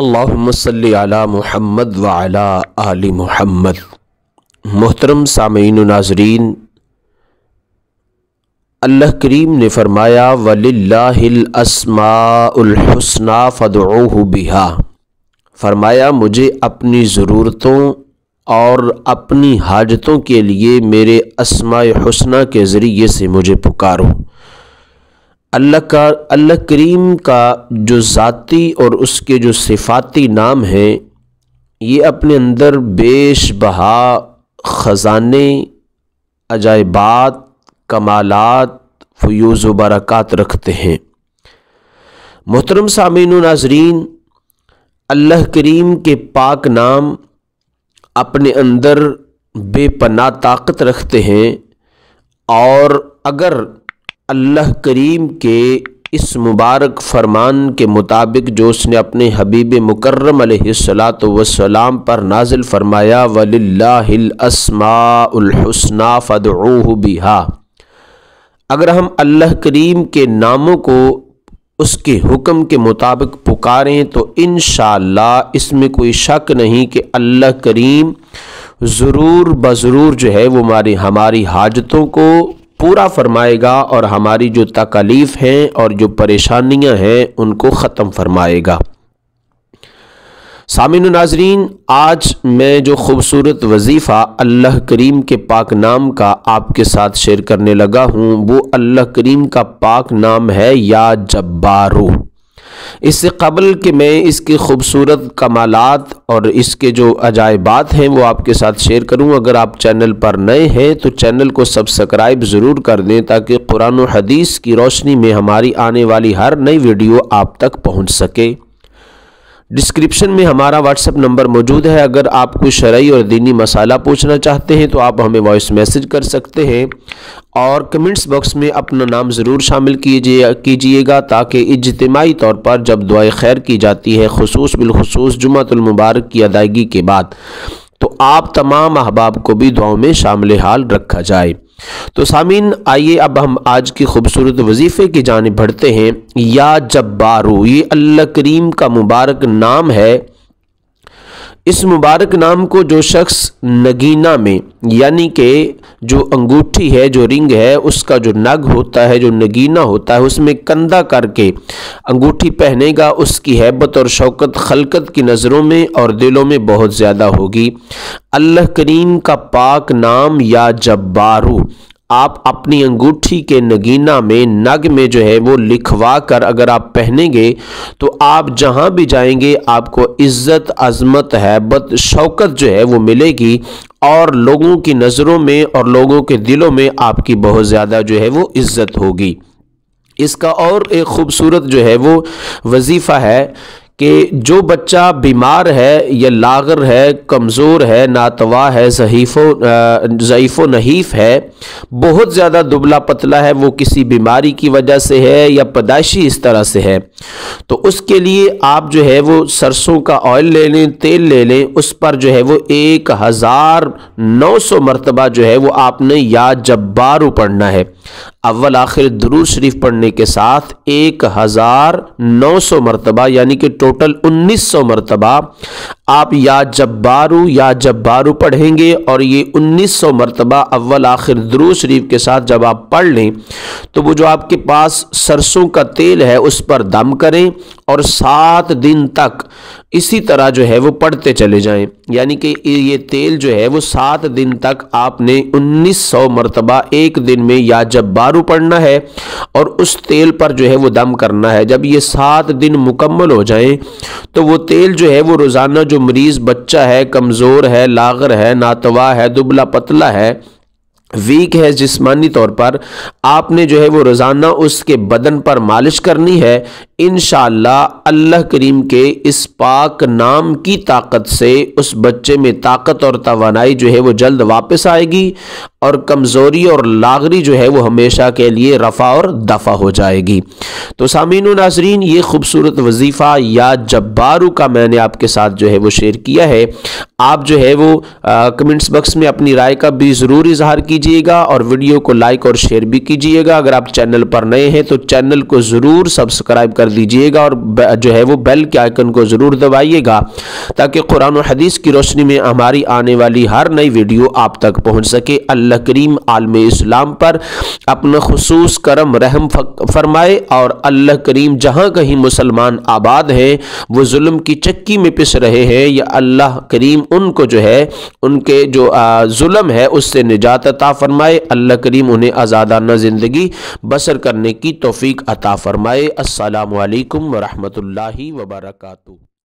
اللہم صلی علی محمد وعلی آل محمد۔ محترم سامعین و ناظرین، اللہ کریم نے فرمایا وَلِلَّهِ الْأَسْمَاءُ الْحُسْنَى فَادْعُوهُ بِهَا، فرمایا مجھے اپنی ضرورتوں اور اپنی حاجتوں کے لیے میرے اسماء حسنہ کے ذریعے سے مجھے پکارو۔ اللہ کریم کا جو ذاتی اور اس کے جو صفاتی نام ہیں، یہ اپنے اندر بیش بہا خزانے، عجائبات، کمالات، فیوز و برکات رکھتے ہیں۔ محترم سامعین و ناظرین، اللہ کریم کے پاک نام اپنے اندر بے پناہ طاقت رکھتے ہیں، اور اگر اللہ کریم کے اس مبارک فرمان کے مطابق جو اس نے اپنے حبیب مکرم علیہ الصلاۃ والسلام پر نازل فرمایا وَلِلَّهِ الْأَسْمَاءُ الْحُسْنَى فَادْعُوهُ بِهَا، اگر ہم اللہ کریم کے ناموں کو اس کے حکم کے مطابق پکاریں تو انشاءاللہ اس میں کوئی شک نہیں کہ اللہ کریم ضرور بضرور جو ہے وہ ہماری حاجتوں کو پورا فرمائے گا، اور ہماری جو تکالیف ہیں اور جو پریشانیاں ہیں ان کو ختم فرمائے گا۔ سامعین و ناظرین، آج میں جو خوبصورت وظیفہ اللہ کریم کے پاک نام کا آپ کے ساتھ شیئر کرنے لگا ہوں، وہ اللہ کریم کا پاک نام ہے یا جبارو۔ اس سے قبل کہ میں اس کے خوبصورت کمالات اور اس کے جو عجائبات ہیں وہ آپ کے ساتھ شیئر کروں، اگر آپ چینل پر نئے ہیں تو چینل کو سبسکرائب ضرور کر دیں تاکہ قرآن و حدیث کی روشنی میں ہماری آنے والی ہر نئی ویڈیو آپ تک پہنچ سکے۔ ڈسکرپشن میں ہمارا واٹس ایپ نمبر موجود ہے، اگر آپ کوئی شرعی اور دینی مسئلہ پوچھنا چاہتے ہیں تو آپ ہمیں وائس میسج کر سکتے ہیں، اور کمنٹس باکس میں اپنا نام ضرور شامل کیجئے گا تاکہ اجتماعی طور پر جب دعائے خیر کی جاتی ہے، بالخصوص جمعۃ المبارک کی ادائیگی کے بعد، تو آپ تمام احباب کو بھی دعاؤں میں شامل حال رکھا جائے۔ تو سامعین، آئیے اب ہم آج کی خوبصورت وظیفے کی جانب بڑھتے ہیں۔ یا جبارو، یہ اللہ کریم کا مبارک نام ہے۔ اس مبارک نام کو جو شخص نگینہ میں، یعنی کہ جو انگوٹھی ہے، جو رنگ ہے، اس کا جو نگ ہوتا ہے، جو نگینہ ہوتا ہے، اس میں کندہ کر کے انگوٹھی پہنے گا، اس کی ہیبت اور شوکت خلقت کی نظروں میں اور دلوں میں بہت زیادہ ہوگی۔ اللہ کریم کا پاک نام یا جبارو آپ اپنی انگوٹھی کے نگینہ میں، نگ میں جو ہے وہ لکھوا کر اگر آپ پہنیں گے تو آپ جہاں بھی جائیں گے آپ کو عزت، عظمت، ہیبت، شوکت جو ہے وہ ملے گی، اور لوگوں کی نظروں میں اور لوگوں کے دلوں میں آپ کی بہت زیادہ جو ہے وہ عزت ہوگی۔ اس کا اور ایک خوبصورت جو ہے وہ وظیفہ ہے کہ جو بچہ بیمار ہے یا لاغر ہے، کمزور ہے، ناتوا ہے، ضعیف و نحیف ہے، بہت زیادہ دبلا پتلا ہے، وہ کسی بیماری کی وجہ سے ہے یا پیدائشی اس طرح سے ہے، تو اس کے لیے آپ جو ہے وہ سرسوں کا آئل لے لیں، تیل لے لیں، اس پر جو ہے وہ 1900 مرتبہ جو ہے وہ آپ نے یا جبارو پڑھنا ہے۔ اول آخر درود شریف پڑھنے کے ساتھ 1900 مرتبہ، یعنی کہ ٹوٹل 1900 مرتبہ آپ یا جبارو پڑھیں گے، اور یہ 1900 مرتبہ اول آخر درود شریف کے ساتھ جب آپ پڑھ لیں تو وہ جو آپ کے پاس سرسوں کا تیل ہے اس پر دم کریں، اور 7 دن تک اسی طرح جو ہے وہ پڑھتے چلے جائیں، یعنی کہ یہ تیل جو ہے وہ 7 دن تک آپ نے 1900 مرتبہ ایک دن میں یا جبارو پڑھنا ہے، اور اس تیل پر جو ہے وہ دم کرنا ہے۔ جب یہ 7 دن مکمل ہو جائیں تو وہ تیل جو ہے وہ روزانہ جو مریض بچہ ہے، کمزور ہے، لاغر ہے، ناتوا ہے، دبلا پتلا ہے، ویک ہے جسمانی طور پر، آپ نے جو ہے وہ روزانہ اس کے بدن پر مالش کرنی ہے۔ انشاءاللہ اللہ کریم کے اس پاک نام کی طاقت سے اس بچے میں طاقت اور توانائی جو ہے وہ جلد واپس آئے گی، اور کمزوری اور لاغری جو ہے وہ ہمیشہ کے لیے رفع اور دفع ہو جائے گی۔ تو سامعین و ناظرین، یہ خوبصورت وظیفہ یا جبارو کا میں نے آپ کے ساتھ جو ہے وہ شیئر کیا ہے۔ آپ جو ہے وہ کمنٹس باکس میں اپنی رائے کا بھی ضرور اظہار کیجئے گا، اور ویڈیو کو لائک اور شیئر بھی کیجئے گا۔ اگر آپ چینل پر نئے ہیں تو چینل کو ضرور سبسکرائب کر دیجئے گا، اور جو ہے وہ بیل کے آئیکن کو ضرور دبائیے گا تاکہ قرآن و حدیث کی روشنی میں ہماری آنے والی ہر نئی ویڈیو آپ تک پہنچ سکے۔ اللہ کریم عالم اسلام پر اپنا خصوص کرم رحم فرمائے، اور اللہ کریم جہاں کہیں مسلمان آباد ہیں، وہ ظلم کی چکی میں پس رہے ہیں، یا اللہ کریم ان کو جو ہے ان کے جو ظلم ہے اس سے نجات عطا فرمائے۔ اللہ کریم انہیں آزادانہ زندگی بسر کرنے کی توفیق عطا فرمائے۔ السلام علیکم ورحمۃ اللہ وبرکاتہ۔